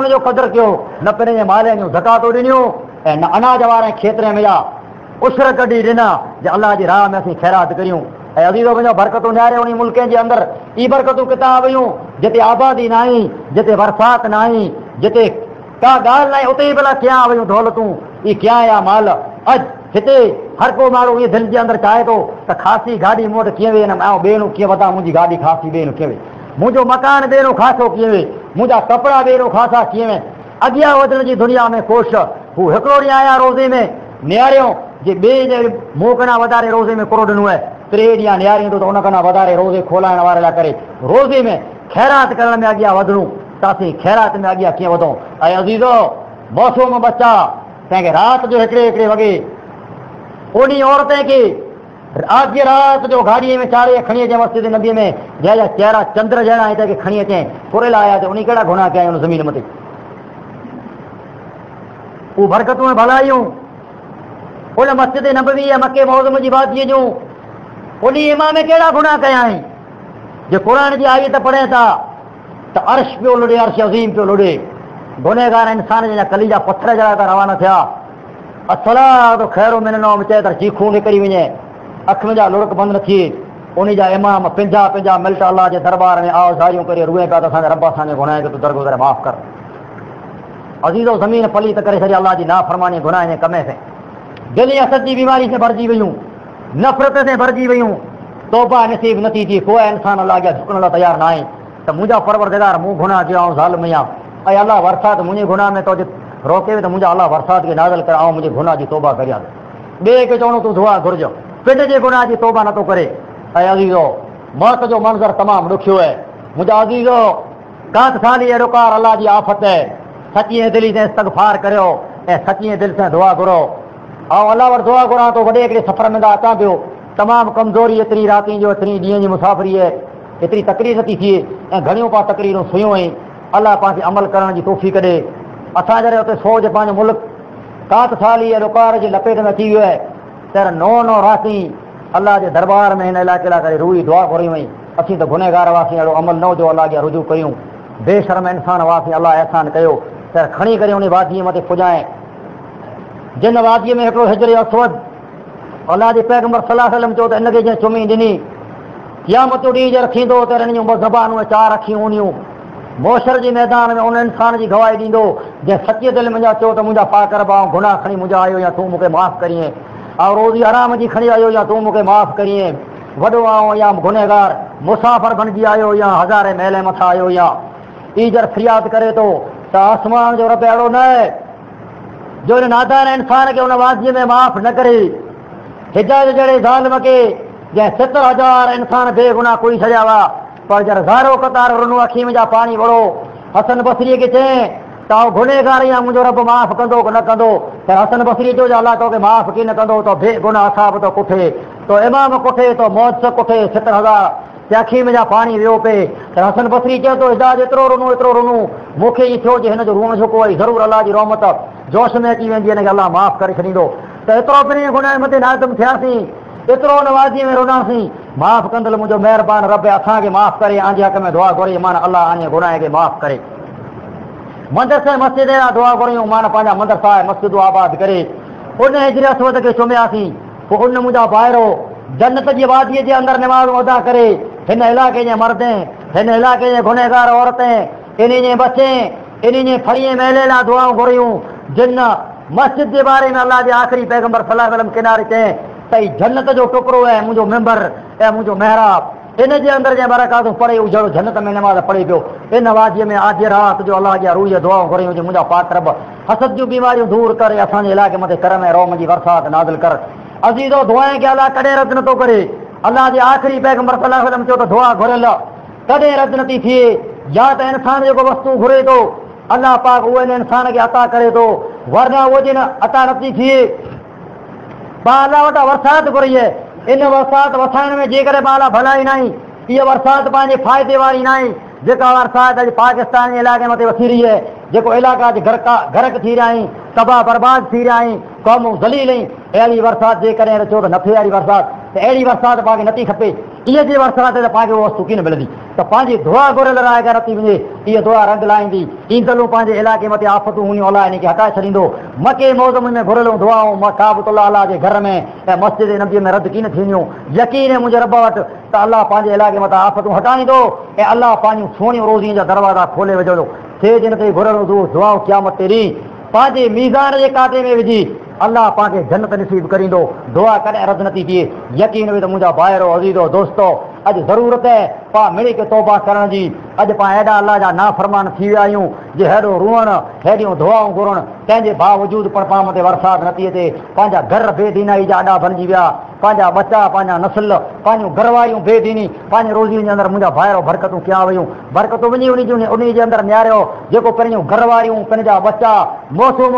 हुनजो क़दुरु कयो, न पंहिंजे माले जूं ज़कातूं ॾिनियूं ऐं न अनाज वारे खेतरे में या उछर कढी ॾिना जे अलाह जी राह में असीं ख़ैरात करियूं। ऐं अज़ीज़ो मुंहिंजो बरकतूं न्यारे उन मुल्कनि जे अंदरि ई बरकतूं किथां वयूं जिते आबादी न आई, जिते बरसाति न आई, जिते का ॻाल्हि न आई, उते ई भला कीअं वयूं दौलतूं, ई कीअं या माल। अॼु हिते हर को माण्हू इहे दिलि जे अंदरि चाहे थो त ख़ासी गाॾी मूं वटि कीअं वेह, ऐं ॿिए कीअं वधा, मुंहिंजी गाॾी ख़ासी ॿिए कीअं वेह, मुंहिंजो मकान ॿिए ख़ासो कीअं वेह, मुंहिंजा कपिड़ा ॿिए ख़ासा कीअं वेह। अॻियां वधण जी दुनिया में कोशिश। हू हिकिड़ो ॾींहुं आया रोज़े में नियारियो जे ॿिए जे मूं खां वधारे रोज़े में कोड़ो ॾिनो आहे, टे ॾींहं नियारींदो त उन खां वधारे रोज़े खोलाइण वारे लाइ करे रोज़े में ख़ैरात करण में अॻियां वधूं त असीं ख़ैरात में अॻियां कीअं वधूं। ऐं अज़ीज़ो मौसम बचा कंहिंखे राति जो हिकिड़े वॻे उन औरतें खे अॼु राति जो गाॾीअ में चाढ़े खणी अचे मस्जिद नबीअ में जंहिंजा चहिरा चंद्र जहिड़ा हिते खे खणी अचे कुरेला आया त उन कहिड़ा गुनाह कया आहिनि ज़मीन मथे। उहे बरकतूं ऐं भलायूं उन मस्जिद नबवी ऐं मके मौज़म जी वादीअ जूं उन इमाम में कहिड़ा गुनाह कया आहिनि जे क़ुर जी आयत पढ़े था त अर्श पियो लुॾे, अर्श अज़ीम पियो लुॾे, गुनहगार इंसान जा कलीजा पथर जहिड़ा था रवाना थिया। असलात ख़ैरो मिननौम चए त चीखूं निकिरी वञे, अख में जा लुड़क बंदि न थिए, उन जा इमाम पंहिंजा पंहिंजा मिल्ट अलाह जे दरबार में आवाज़ारियूं करे रुए पिया त असांजे रब असांजे गुनाह खे तूं दरगुज़र माफ़ कर। अज़ीज़ो ज़मीन पली त करे छॾी अलाह जी नाफ़रमानी गुनाह जे कमे से, दिलि असद जी बीमारी से भरिजी वयूं, नफ़रत से भरिजी वयूं, तौबा नसीब नथी थी, कोई इंसान अलाह अॻियां झुकण लाइ तयारु न आहे त मुंहिंजा परवरदिगार मूं गुनाह कयो, ऐं ज़ालिम आहियां, ऐं अलाह वरसात मुंहिंजे गुनाह में तो रोके त मुंहिंजा अलाह वरसात खे नाज़िल कर, ऐं मुंहिंजे गुनाह जी तौबा करियां। ॿिए खे चवणो तूं दुआ घुरिज, पिंड जे गुनाह जी तौबा नथो करे। ऐं अज़ीज़ो मौत जो मंज़र तमामु ॾुखियो आहे मुंहिंजा अज़ीज़ो, कात साली अहिड़ोकार अलाह जी आफ़त आहे। सची दिलि से इस्तग़फ़ार करियो ऐं सची दिलि से दुआ घुरो। ऐं अलाह वटि दुआ घुरां थो, वॾे हिकिड़े सफ़र में त अचां पियो, तमामु कमज़ोरी एतिरी राति जो, एतिरी ॾींहं जी मुसाफ़िरी आहे, एतिरी तकलीफ़ थी थिए ऐं घणियूं पा तकरीरूं सुयूं आहिनि। अलाह पंहिंखे अमल करण जी तौफ़ीक़ ॾे। असां जॾहिं उते सोच पंहिंजो मुल्क कात साली अहिड़ोकार जी लपेट में अची वियो आहे त नओं राति अलाह जे दरबार में हिन इलाइक़े लाइ करे रूई दुआ घुरियूं आहिनि। असीं त गुनहगार हुआसीं, अहिड़ो अमल न हुजो अलाह खे रुजू कयूं, बेशर्म इंसान हुआसीं, अलाह अहसान कयो त खणी करे उन वादीअ मथे पुॼाए, जिन वादीअ में हिकिड़ो हिजर असवद अलाह जे पैगंबर सल्लल्लाहु अलैहि वसल्लम चयो त हिनखे जंहिं चुमी ॾिनी क़यामत जो ॾींहुं जॾहिं थींदो त हिन जूं ॿ ज़बानूं चार अखियूं हूंदियूं, मोशर जे मैदान में उन इंसान जी गवाही ॾींदो जंहिं सची दिलि मुंहिंजा चयो त मुंहिंजा पाक रब गुनाह खणी मुंहिंजा आयो या तूं मूंखे माफ़ करीं, ऐं रोज़ी आराम जी खणी आयो या तूं मूंखे माफ़ करीं, वॾो आयो या गुनहगार मुसाफ़िर बणिजी आयो या हज़ारे महले मथां आयो या ईजर फरियाद करे थो त आसमान जो रब अहिड़ो न आहे जो हिन नादान इंसान खे उन वादीअ में माफ़ न करे। हिजाज जहिड़े ज़ालिम खे जंहिं 70,000 इंसान बेगुनाह कोई छॾिया हुआ, पर जर ज़ारो क़तार रुनो अखी में जा पाणी वड़ो, हसन बसरीअ खे चएं त गुनहगार या मुंहिंजो रब माफ़ कंदो की न कंदो, त हसन बसरी जो अलाह तोखे माफ़ की न कंदो, तो बेगुनाह असाब तो कुठे, तो इमाम कुठे, तो मौज कुठे, 70,000 अखी में जा पाणी वियो पे। त हसन बसरी चए थो हिजाज एतिरो रुनो मूंखे ई थियो जे हिन जो रुअण छुको आहे, ज़रूरु अलाह जी रहमत जोश में अची वेंदी, हिनखे अलाह माफ़ करे छॾींदो। त एतिरो पंहिंजे गुनाह मथे नादम थियासीं, एतिरो उन वादीअ में रुनासीं, माफ़ कंदड़ मुंहिंजो महिरबानी रब असांखे माफ़ करे, आंजे हक़ में दुआ घुरी, मान अलाह आने गुनाह खे माफ़ करे। मदरसे मस्जिद जा दुआ घुरियूं, मान पंहिंजा मदरसा मस्जिदूं आबाद करे, उन हिजर असवद खे चुमियासीं, पोइ उन मुंहिंजा ॿाहिरो जन्नत जी वादीअ जे अंदरि निमाज़ूं अदा करे, हिन इलाइक़े जे मर्दें, हिन इलाइक़े जे गुनहगार औरतें, इन जे बचे, इन जे फरीअ मेले लाइ दुआऊं घुरियूं, जिन मस्जिद जे बारे में अलाह जे आख़िरी पैगंबर सल्लल्लाहु अलैहि वसल्लम किनारे चए त ही जन्नत जो टुकड़ो है, मुंहिंजो मेंबर ऐं मुंहिंजो महराब, इन जे अंदरि जे बरकातूं पढ़े जहिड़ो जन्नत में नमाज़ पढ़े पियो। इन वादीअ में आज राति जो अलाह जा रूह दुआऊं घुरियूं, मुंहिंजा पाक रब हसद जूं बीमारियूं दूर करे, असांजे इलाइक़े मथे करम ऐं रोम जी बरसात नाज़िल कर। अज़ीज़ो दुआएं खे अलाह कॾहिं रद्द नथो करे। अलाह जे आख़िरी पैगंबर सल्लल्लाहु अलैहि वसल्लम चयो त दुआ घुरियल कॾहिं रद्द नथी थिए, या त इंसान जेको वस्तु घुरे थो अलाह पाक उहो इन इंसान खे अता करे थो, वरना उहो जिन अता नथी थिए। अलाह वटां वरसात घुरी आहे, इन वरसात वसाइण में जेकॾहिं अलाह भलाई न आहे, इहा वरसात पंहिंजे फ़ाइदे वारी न आहे। जेका वरसात अॼु पाकिस्तान जे इलाइक़े मथे वसी रही आहे, जेको इलाइक़ा अॼु गरक थी रहिया आहिनि, तबाह बर्बाद थी रहिया आहिनि, क़ौमूं ज़लील आहिनि, अहिड़ी वरसात जेकॾहिं चओ त न थिए, अहिड़ी वरसात त अहिड़ी वरसात पाण खे नथी खपे। इहा जी वरसात त पाण खे उहा वस्तु कीन मिलंदी। त त पंहिंजी दुआ घुरियल राय करे नथी वञे, इहा दुआ रंग लाहींदी। ईंदलूं पंहिंजे इलाइक़े मथे आफ़तूं हूंदियूं, अलाह इन खे हटाए छॾींदो। मके मौज़म में घुरियलूं दुआऊं काबतुल्लाह अलाह जे घर में ऐं मस्जिद नबीअ में रद्द कीन थींदियूं। यकीन मुंहिंजे रब वटि त अलाह पंहिंजे इलाइक़े मथां आफ़तूं हटाईंदो ऐं अलाह पंहिंजूं सुहिणियूं रोज़ीअ जा दरवाज़ा खोले वेझो। तेज हिन ते घुरियलूं दुआऊं क़यामत ते ॾींहुं पंहिंजे मीज़ान जे कांटे में विझी अलाह पाण जन्नत नसीब करींदो। दुआ कॾहिं रद्द नथी थिए। यकीन हुई त मुंहिंजा भाइरो अज़ीज़ो दोस्तो, अॼु ज़रूरत आहे पाण मिली के तौबा करण जी। अॼु पाण हेॾा अलाह जा नाफ़रमान थी विया आहियूं जे हेॾो रुअणु, हेॾियूं दुआऊं घुरणु, तंहिंजे बावजूद पण पाण मथे वरसात नथी अचे। पंहिंजा घर बेदीनाई जा अॾा बणिजी विया, पंहिंजा बचा, पंहिंजा नसुल, पंहिंजूं घरवारियूं बेदीनी, पंहिंजी रोज़ीअ जे अंदरि मुंहिंजा भाइरो बरकतूं कया वयूं। बरकतूं वञी उन जे अंदरि निहारियो जेको पंहिंजूं घरवारियूं, पंहिंजा बचा, मौसूम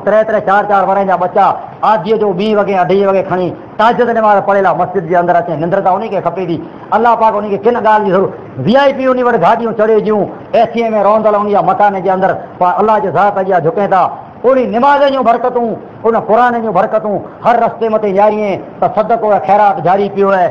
3 4 4 वरनि जा बचा आजीअ जो 2 वॻे 2:30 वॻे खणी ताजद नमाज़ पढ़ेला मस्जिद जे अंदरि अचे। निंड त उन खे खपे थी। अलाह पाक उन खे किन ॻाल्हि जी ज़रूरत, VIP उन वटि गाॾियूं चढ़े जूं, AC में रहंदड़ उन जा मकान जे अंदरि पाण अलाह जे ज़ात अॻियां झुके था। उन निमाज़ जूं बरकतूं, उन क़ुर जूं बरकतूं हर रस्ते मथे ॾियारीअ त सदको ऐं ख़ैरात जारी पियो आहे।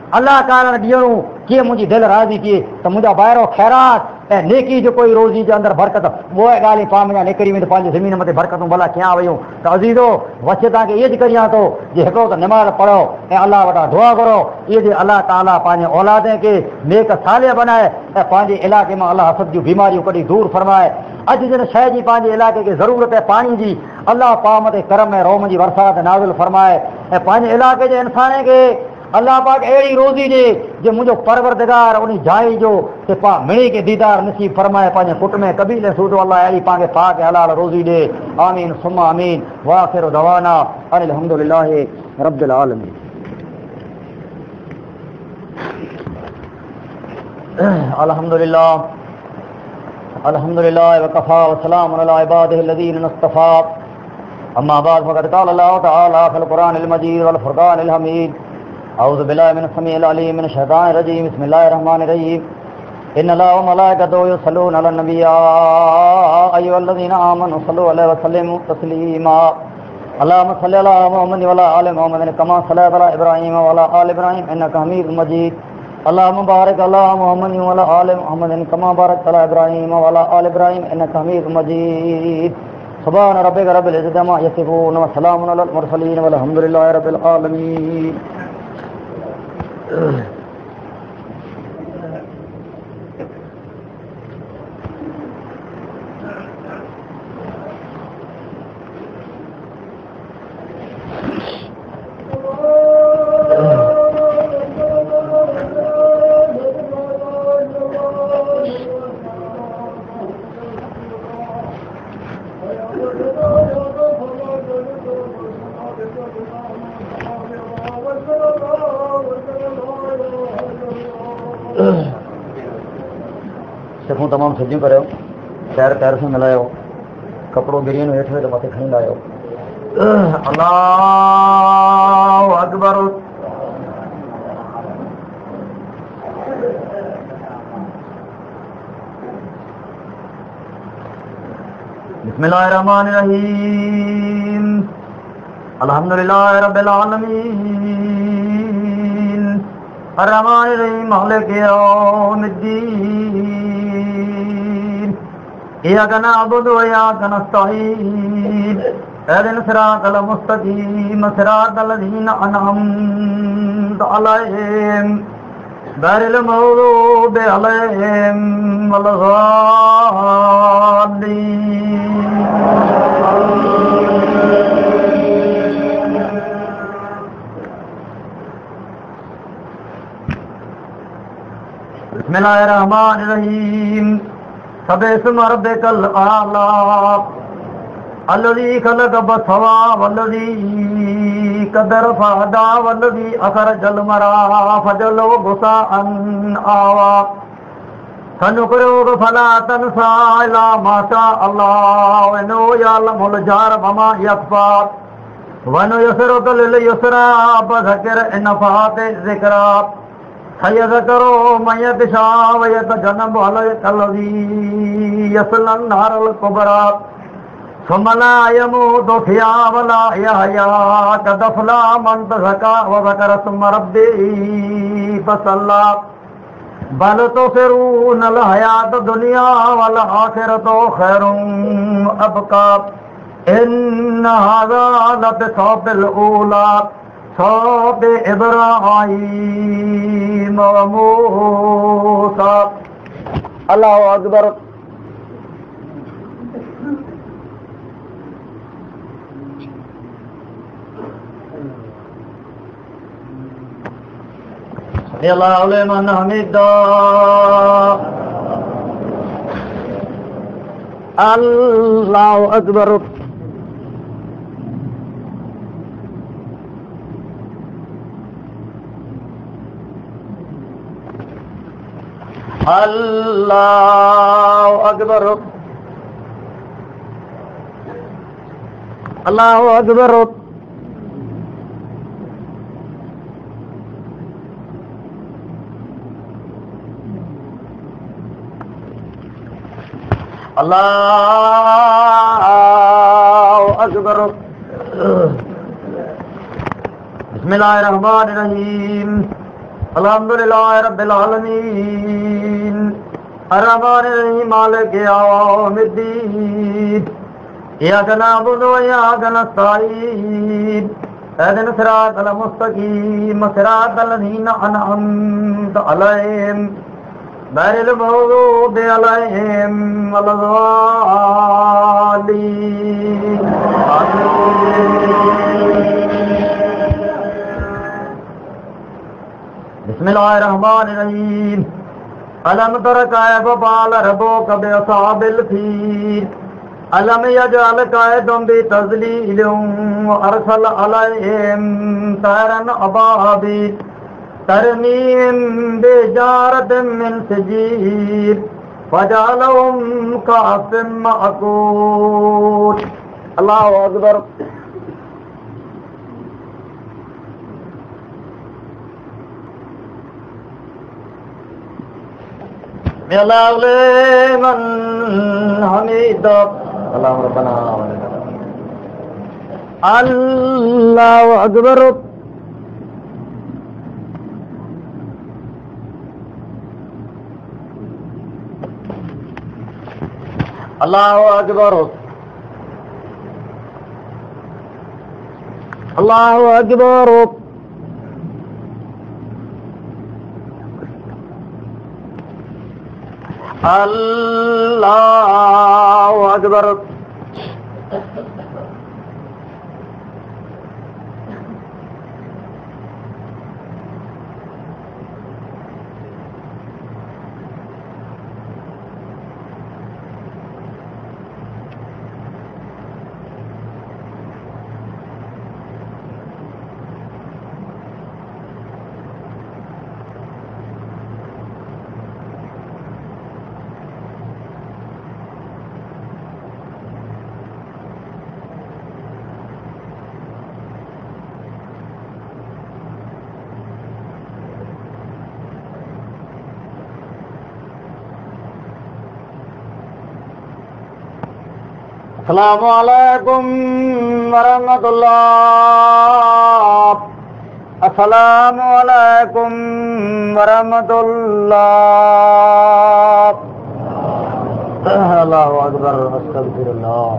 अलाह कारण ॾियणो कीअं मुंहिंजी दिलि राज़ी थिए त मुंहिंजा ॿाहिरो ख़ैरात ऐं नेकी जो कोई रोज़ी जे अंदरि बरकत, उहे ॻाल्हियूं पाण मुंहिंजा निकिरी वेंदी, पंहिंजी ज़मीन मथे बरकतूं भला कीअं वयूं। त अज़ीज़ो वचे तव्हांखे इहो ज करियां थो जे हिकिड़ो त निमाज़ पढ़ो ऐं अलाह वटां दुआ करो, इहे जे अलाह ताला पंहिंजे औलाद खे नेक सालिह बनाए ऐं पंहिंजे इलाइक़े मां अलाह हसद जूं बीमारियूं कढी दूर फरमाए। अॼु जिन शइ जी पंहिंजे इलाइक़े खे ज़रूरत आहे पाणी जी, अलाह पाण मथे करम ऐं रोम जी वरसात नाज़िल फरमाए ऐं पंहिंजे इलाइक़े जे इंसान खे अलाह पाक अहिड़ी रोज़ी ॾे जो मुंहिंजो परवरदिगार उन जाइ जो ते पाण मिणी के दीदार नसीब फरमाए, पंहिंजे पुट में कबीले सूदो अलाह अहिड़ी पाण खे पाक हलाल रोज़ी ॾे। आमीन सुम्मा आमीन। वाखिर दवाना अनिल हम्दुलिल्लाहि रब्बिल आलमीन। अल्हम्दुलिल्लाह अल्हम्दुलिल्लाह वकफा वसलामुन अला इबादिहि अल्लज़ीना इस्तफ़ा। अम्मा बाद फ़क़द क़ाल अल्लाहु तआला फ़िल क़ुरआनिल मजीद वल फ़ुरक़ानिल हमीद। अऊज़ु बिल्लाहि मिनश शमीइल अलीम मिनश शैतानिर रजीम। बिस्मिल्लाहिर रहमानिर रहीम। इन्नल्लाह व मलाइकतहु युसल्लूना अलन नबी या अय्युहल्लज़ीना आमनू सल्लू अलैहि व सल्लिमू तस्लीमा। अल्लाहुम्मा सल्लि अला मुहम्मद व अला आलि मुहम्मद कमा सल्लैता अला इब्राहीम व अला आलि इब्राहीम इन्नका हमीदुम मजीद। अल्लाहुम्मा बारिक अला मुहम्मद व अला आलि मुहम्मद कमा बारकता अला इब्राहीम व अला आलि इब्राहीम इन्नका हमीदुम मजीद। सुब्हान रब्बिका रब्बिल इज़्ज़ति अम्मा यसिफून व सलामुन अलल मुरसलीन वल्हम्दुलिल्लाहि रब्बिल आलमीन। सिफ़ूं तमामु सजियूं करियो, पैर पैर सां मिलायो, कपिड़ो गिरियन हेठि हुए त मथे खणी लाहियो। अल्लाहु अकबर। बिस्मिल्लाहिर रहमानिर रहीम। अल्हम्दुलिल्लाहि रब्बिल आलमीन अर्रहमानिर रहीम मालिकि यौमिद्दीन। इय्याका नअबुदु व इय्याका नस्तईन। इहदिना सिरातल मुस्तकीम सिरातल लज़ीना अनअमता अलैहिम गैरिल मग़्दूबि अलैहिम वलद्दाल्लीन। बिस्मिल्लाहिर रहमानिर रहीम। सब्बिस्म रब्बिकल आला अल्लज़ी खलक़ फसवा वल्लज़ी क़द्दर फहदा वल्लज़ी अख़रजल मरआ फजअलहु गुसाअन आवा। सनुक़रिउका फला तंसा इल्ला मा शा अल्लाह इन्नहु यअलमुल जहर वमा यख़फ़ा वनुयस्सिरुका लिल युस्रा फज़क्किर इन नफ़अति ज़िक्रा सयज़्करू मन यख्शा व यतजन्नबुहा अल्लज़ी यस्लन नारल कुबरा सुम्मा ला यमूतु फ़ीहा व ला यहया क़द अफ़लह मन तज़क्का व ज़करा इस्म रब्बिही फसल्ला बल तुसिरून अल हयात दुनिया वल आखिरतु खैरुन अबका इन हाज़ा लबिसौबिल ऊला सौब इब्राहीम व मूसा। अल्लाहु अकबर। अल्लाहु लिमन हमिदा। अल्लाहु अकबर। अल्लाहु अकबर। अल्लाहु अकबर। अल्लाहु अकबर। बिस्मिल्लाहिर्रहमानिर्रहीम। अल्हम्दुलिल्लाहि रब्बिल आलमीन अर्रहमानिर्रहीम मालिकि यौमिद्दीन इय्याका नअबुदु व इय्याका नस्तईन इहदिना सिरातल मुस्तकीम सिरातल लज़ीना अनअमता अलैहिम गैरिल मग़्दूबि अलैहिम वलद्दालीन। बिस्मिल्लाहिर्रहमानिर्रहीम। अलम तर कैफ़ फ़अल रब्बुका बिअस्हाबिल फ़ील अलम यजअल कैदहुम बितज़लीलिन व अरसल अलैहिम तैरन अबाबील तरमीम बिहिजारतिन मिन सिजील फजअलहुम कअस्फिन मअकूल। अल्लाहु अकबर। अल्लाहु लिमन हमिदा। अल्लाहु रब्बना व लकल हम्द। अल्लाहु अकबर। अल्लाहु अकबर। अल्लाहु अकबर। अल्लाहु अकबर। अस्सलामु अलैकुम वरहमतुल्लाह। अस्सलामु अलैकुम वरहमतुल्लाह। अल्लाहु अकबर। अस्तगफिरुल्लाह।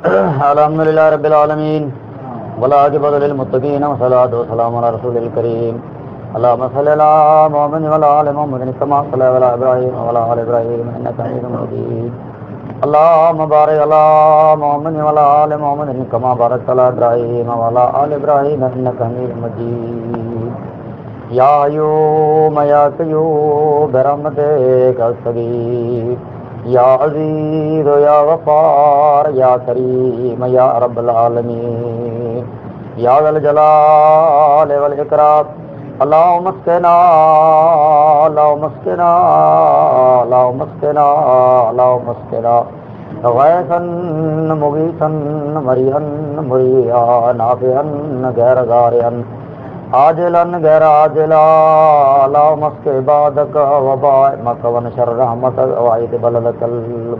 अल्हम्दुलिल्लाह रब्बिल आलमीन वला आक़िबतु लिल मुत्तक़ीन वस्सलातु वस्सलामु अला रसूलिल करीम अल्लाहुम्मा सल्लि अला मुहम्मद व अला आलि मुहम्मद कमा सल्लैता अला इब्राहीम व अला आलि इब्राहीम इन्नका हमीदुम मजीद अल्लाहुम्मा बारिक अला मुहम्मद व अला आलि मुहम्मद कमा बारकता अला इब्राहीम व अला आलि इब्राहीम इन्नका हमीदुम मजीद या अय्यूम या क़य्यूम बिरहमतिका अस्तगीथ या अज़ीज़ या गफ़्फ़ार या करीम या रब्बल आलमीन या ज़ल जलाल वल इकराम अल्लाहुम्मा अस्क़िना अल्लाहुम्मा अस्क़िना अल्लाहुम्मा अस्क़िना अल्लाहुम्मा अस्क़िना गैसन मुगीसन मरियन मुरिया नाफ़िअन गैर ज़ारिअन आजिलन गैर आजिला अल्लाहुम्मा अस्क़ि इबादक वबाइमक वनशर रहमतक वईद बलदकल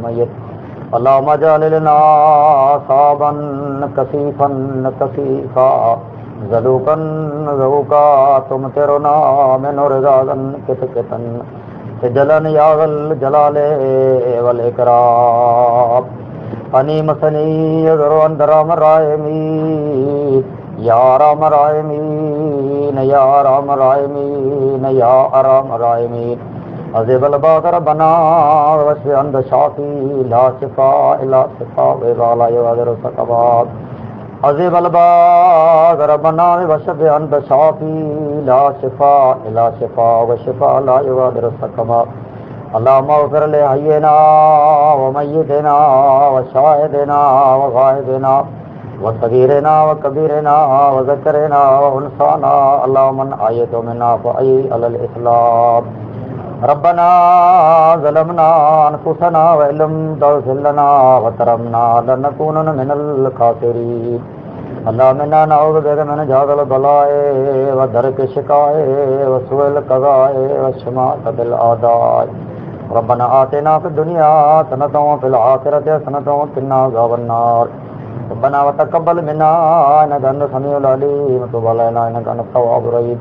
मय्यत अल्लाहुम्मा जअल लना साबन कसीफन कसीफा ज़लूकन ज़लूका तुमतिरुना मिन रिज़ाक़न कितकितन जलन या ज़ल जलाले वल इकराम अनी मसनी ज़ुरवन दराम रायमीन या राम रायमीन या राम रायमीन या अराम रायमीन अज़िबल बादर बना वशफ़ि अंद शाफ़ी ला शिफ़ा इला शिफ़ा ला युग़ादिरु सकमा अज़िबल बादर बना वशफ़ि अंद शाफ़ी ला शिफ़ा इला शिफ़ा व शिफ़ा ला युग़ादिरु सकमा अल्लाहुम्मा इग़फ़िर लि हय्यिना व मय्यितिना व शाहिदिना व गाइबिना वसगीरना व कबीरना व ज़करना व उनसाना अल्लाहुम्मा आयतु मिन्ना फ़अय्यि अलल इस्लाम रब्बना ज़लमना अनफुसना व इल्लम तग़फ़िर लना व तरहमना लनकूनन्ना मिनल ख़ासिरीन अल्लाहुम्मा इन्ना नऊज़ु बिका मिन जहदिल बलाए व दरकिश शिकाए व सूइल क़ज़ाए व शमाततिल आदाए रब्बना आतिना फ़िद दुनिया हसनतन व फ़िल आख़िरति हसनतन व क़िना अज़ाबन्नार रब्बना व तक़ब्बल मिन्ना इन्नका अंतस समीउल अलीम व तुब अलैना इन्नका अंतत तव्वाबुर रहीम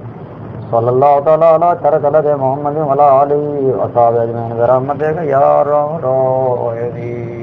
सल्लल्लाहु तआला अला खैरि ख़ल्क़ि मुहम्मद व अला आलिहि व अस्हाबिहि अजमईन बिरहमतिका या अरहमर राहिमीन।